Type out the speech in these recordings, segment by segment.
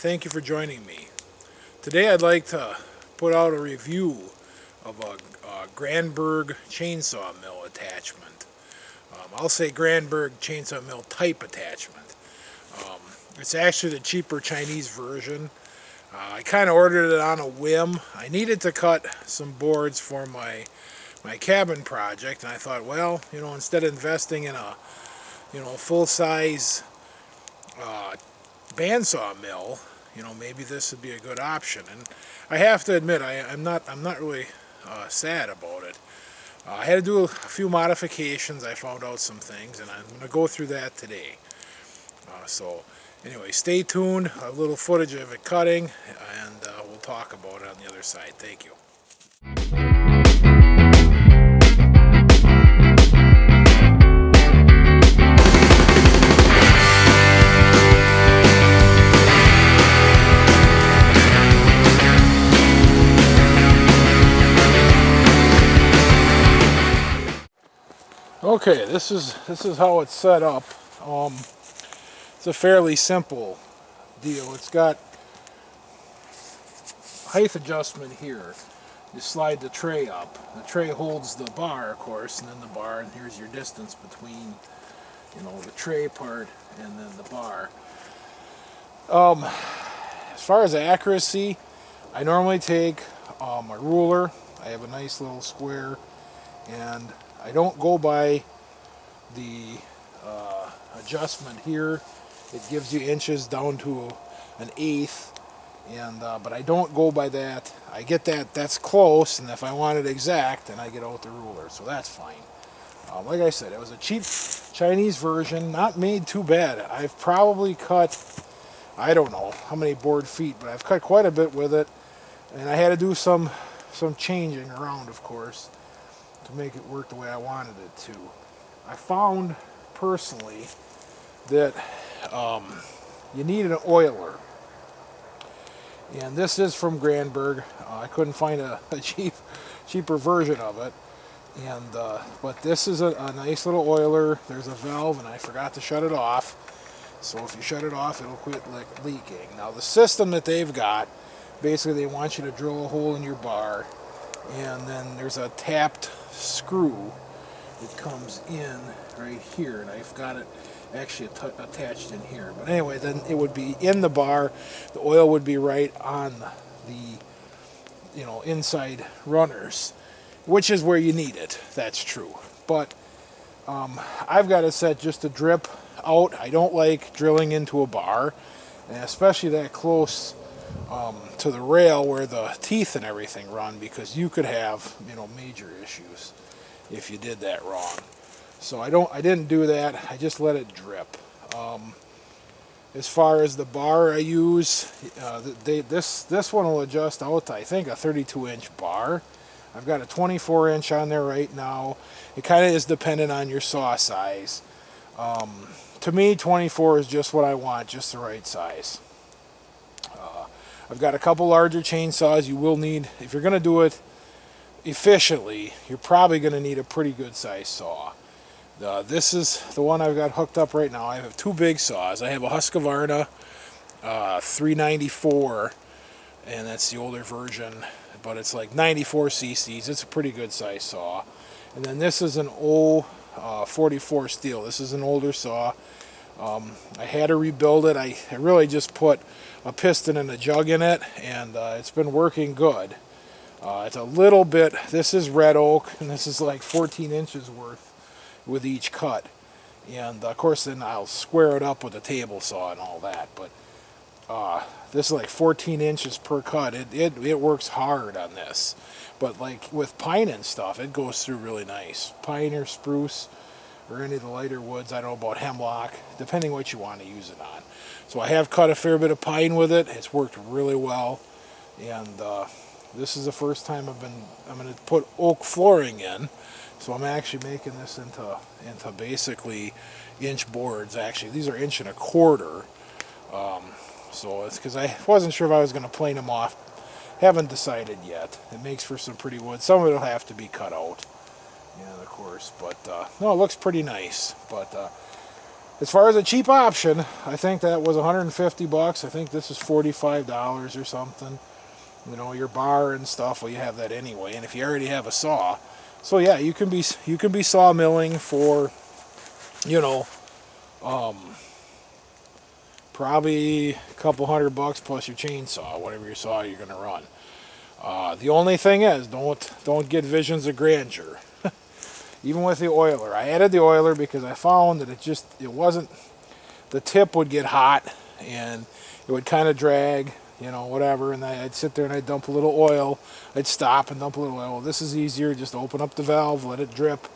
thank you for joining me. Today I'd like to put out a review of a Grandberg chainsaw mill attachment. I'll say Grandberg chainsaw mill type attachment. It's actually the cheaper Chinese version. I kind of ordered it on a whim. I needed to cut some boards for my cabin project, and I thought, well, instead of investing in a full-size bandsaw mill, maybe this would be a good option. And I have to admit, I'm not really sad about it. I had to do a few modifications. I found out some things, and I'm going to go through that today. So anyway, stay tuned. A little footage of it cutting, and we'll talk about it on the other side. Thank you. Okay, this is how it's set up. It's a fairly simple deal. It's got height adjustment here. You slide the tray up. The tray holds the bar, of course, and then the bar, and here's your distance between, the tray part and then the bar. As far as accuracy, I normally take a ruler. I have a nice little square, and I don't go by the adjustment here. It gives you inches down to an eighth, and but I don't go by that. I get that's close, and if I want it exact, then I get out the ruler, so that's fine. Like I said, it was a cheap Chinese version, not made too bad. I've probably cut, I don't know how many board feet, but I've cut quite a bit with it, and I had to do some changing around, of course, to make it work the way I wanted it to. I found personally that you need an oiler, and this is from Grandberg. I couldn't find a cheaper version of it, and but this is a nice little oiler. There's a valve, and I forgot to shut it off, so if you shut it off, it'll quit leaking. Now the system that they've got, basically they want you to drill a hole in your bar, and then there's a tapped screw that comes in right here, and I've got it actually attached in here. But anyway, then it would be in the bar. The oil would be right on the inside runners, which is where you need it. That's true. But I've got it set just to drip out. I don't like drilling into a bar, and especially that close to the rail where the teeth and everything run, because you could have major issues if you did that wrong. So I didn't do that. I just let it drip. As far as the bar I use, this one will adjust out to, I think, a 32-inch bar. I've got a 24-inch on there right now. It kind of is dependent on your saw size. To me, 24 is just what I want, just the right size. I've got a couple larger chainsaws. You will need, if you're going to do it efficiently, you're probably going to need a pretty good size saw. This is the one I've got hooked up right now. I have two big saws. I have a Husqvarna 394, and that's the older version, but it's like 94 cc's. It's a pretty good size saw. And then this is an 44 steel. This is an older saw. I had to rebuild it. I really just put a piston and a jug in it, and it's been working good. It's a little bit, this is red oak, and this is like 14 inches worth with each cut. And of course then I'll square it up with a table saw and all that, but this is like 14 inches per cut. It works hard on this. But like with pine and stuff, it goes through really nice. Pine or spruce, or any of the lighter woods, I don't know about hemlock, depending what you want to use it on. So I have cut a fair bit of pine with it. It's worked really well, and this is the first time I'm going to put oak flooring in, so I'm actually making this into basically inch boards. Actually, these are 1.25 inches. So it's because I wasn't sure if I was going to plane them off. Haven't decided yet. It makes for some pretty wood. Some of it will have to be cut out, yeah, of course. But no, it looks pretty nice. But as far as a cheap option, I think that was 150 bucks. I think this is $45 or something. You know, your bar and stuff, well, you have that anyway. And if you already have a saw, so yeah, you can be sawmilling for, you know, probably a couple $100 plus your chainsaw, whatever your saw you're gonna run. The only thing is, don't get visions of grandeur. Even with the oiler, I added the oiler because I found that it wasn't, the tip would get hot and it would kind of drag, you know, whatever, and I'd sit there and I'd dump a little oil. I'd stop and dump a little oil. Well, this is easier, just open up the valve, let it drip,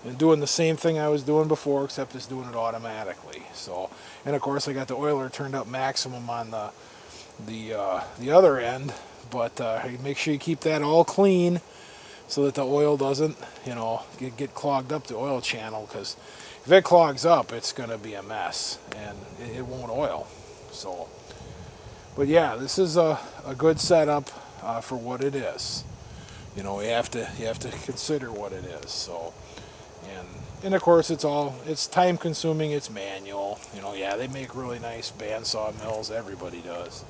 and doing the same thing I was doing before, except it's doing it automatically. So, and of course I got the oiler turned up maximum on the other end, but make sure you keep that all clean so that the oil doesn't, you know, get clogged up, the oil channel, because if it clogs up, it's going to be a mess and it won't oil. So, but yeah, this is a good setup for what it is. You know, you have to consider what it is. So, and of course it's time consuming. It's manual. You know, yeah, they make really nice bandsaw mills. Everybody does.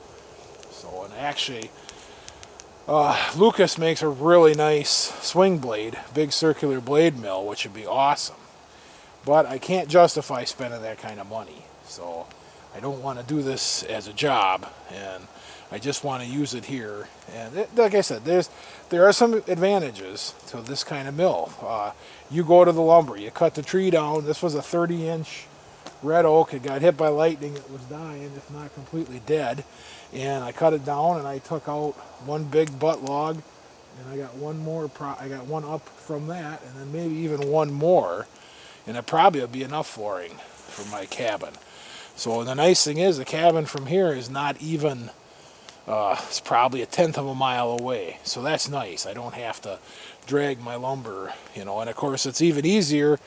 So, and actually, Lucas makes a really nice swing blade, big circular blade mill, which would be awesome. But I can't justify spending that kind of money. So I don't want to do this as a job, and I just want to use it here. And like I said, there are some advantages to this kind of mill. You go to the lumber, you cut the tree down. This was a 30-inch red oak. It got hit by lightning. It was dying, if not completely dead. And I cut it down, and I took out one big butt log, and I got one more. I got one up from that, and then maybe even one more, and it probably will be enough flooring for my cabin. So the nice thing is, the cabin from here is not even. It's probably 1/10 of a mile away, so that's nice. I don't have to drag my lumber, you know. And of course, it's even easier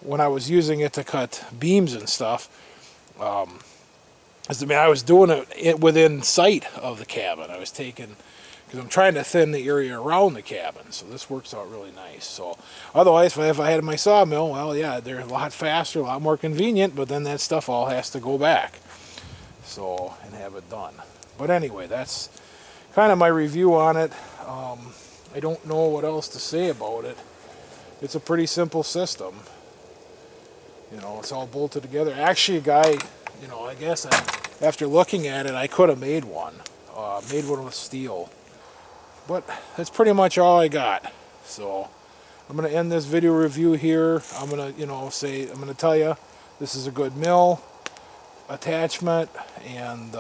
when I was using it to cut beams and stuff. I was doing it within sight of the cabin. I was taking, because I'm trying to thin the area around the cabin, so this works out really nice. So otherwise, if I had my sawmill, well, yeah, they're a lot faster, a lot more convenient, but then that stuff all has to go back, so, and have it done. But anyway, that's kind of my review on it. I don't know what else to say about it. It's a pretty simple system. You know, it's all bolted together. Actually, a guy, you know, I guess after looking at it, I could have made one with steel. But that's pretty much all I got. So I'm going to end this video review here. I'm going to, you know, I'm going to tell you this is a good mill attachment, and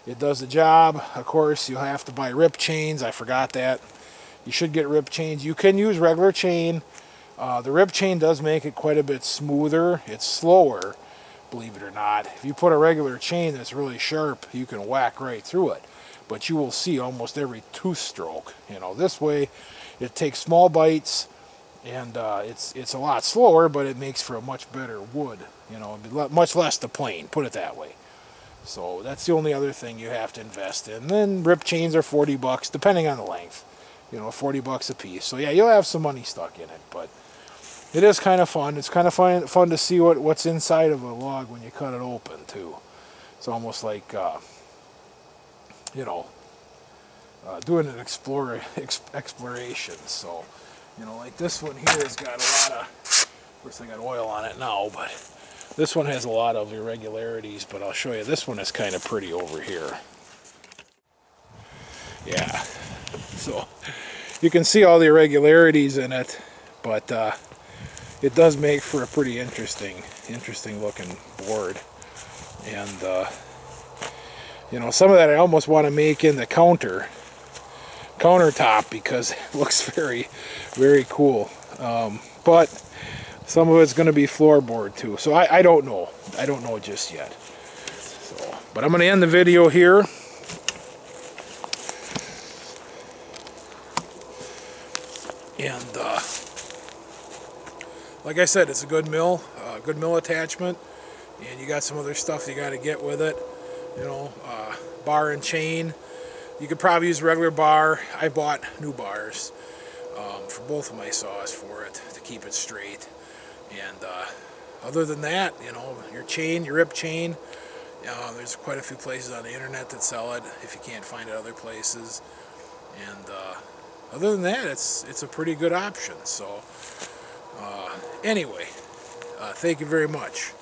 it does the job. Of course, you'll have to buy rip chains. I forgot that. You should get rip chains. You can use regular chain. The rip chain does make it quite a bit smoother. It's slower, believe it or not. If you put a regular chain that's really sharp, you can whack right through it. But you will see almost every tooth stroke. You know, this way it takes small bites, and it's a lot slower, but it makes for a much better wood. You know, much less to plane, put it that way. So that's the only other thing you have to invest in. Then rip chains are 40 bucks, depending on the length. You know, 40 bucks a piece. So yeah, you'll have some money stuck in it, but it is kind of fun. It's kind of fun to see what's inside of a log when you cut it open too. It's almost like you know, doing an exploration. So, you know, like this one here has got a lot of course I got oil on it now, but this one has a lot of irregularities, but I'll show you. This one is kind of pretty over here. Yeah, so you can see all the irregularities in it, but it does make for a pretty interesting looking board. And you know, some of that I almost want to make in the countertop because it looks very, very cool. But some of it's going to be floorboard too. So I don't know. I don't know just yet. So, but I'm going to end the video here. And like I said, it's a good mill attachment. And you got some other stuff you got to get with it. You know, bar and chain. You could probably use regular bar. I bought new bars for both of my saws for it to keep it straight. And Other than that, you know, your chain, your rip chain, there's quite a few places on the internet that sell it if you can't find it other places. And other than that, it's a pretty good option. So anyway, thank you very much.